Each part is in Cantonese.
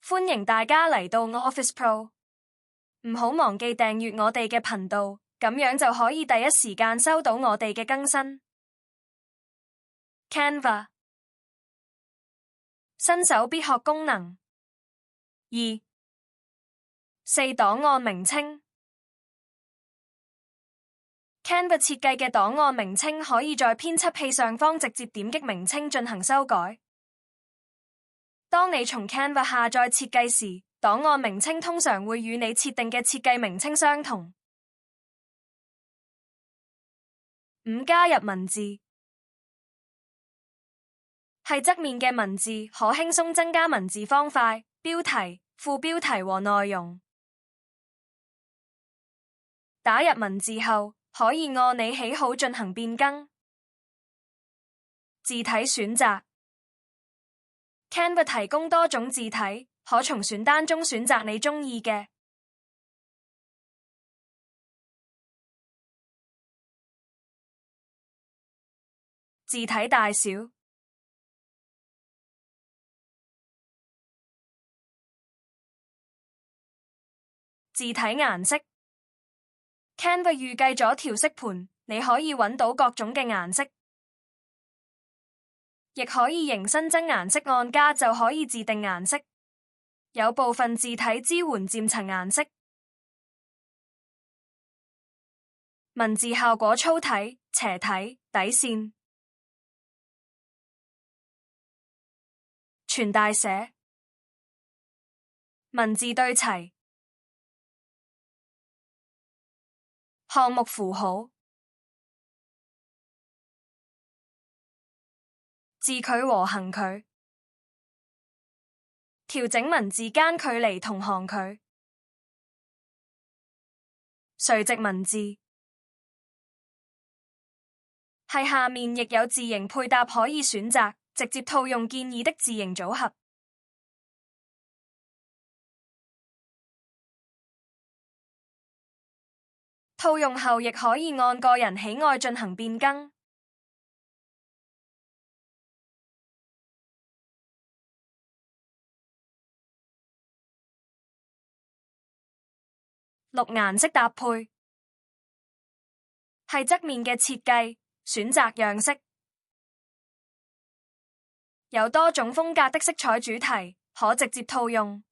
歡迎大家嚟到 Office Pro， 唔好忘記訂閱我哋嘅頻道，咁樣就可以第一時間收到我哋嘅更新。Canva 新手必學功能2 4檔案名稱。Canva 設計嘅檔案名稱可以在編輯器上方直接點擊名稱進行修改。當你從 Canva 下載設計時，檔案名稱通常會與你設定嘅設計名稱相同。5加入文字，係側面嘅文字，可輕鬆增加文字方塊、標題、副標題和內容。打入文字後，可以按你喜好進行變更。字體選擇。Canva 提供多種字體，可從選單中選擇你鍾意嘅。字體大小。字體顏色。Canva 預計咗調色盤，你可以揾到各種嘅顏色。亦可以迎新增顏色，按加就可以自定顏色。有部分字體支援漸層顏色。文字效果粗體、斜體、底線。全大寫。文字對齊。項目符號。字距和行距。調整文字間距離同行距。垂直文字。係下面亦有字形配搭可以選擇，直接套用建議的字形組合。套用後亦可以按個人喜愛進行變更。6顏色搭配。係側面嘅設計，選擇樣式。有多種風格的色彩主題，可直接套用。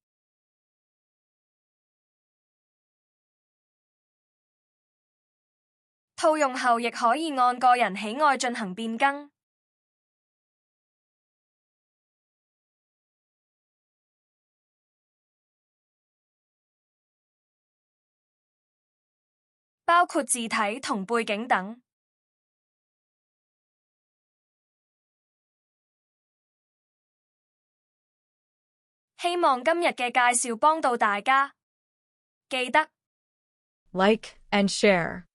套用後亦可以按個人喜愛進行變更。包括字體同背景等。希望今日嘅介紹幫到大家，記得 Like and share.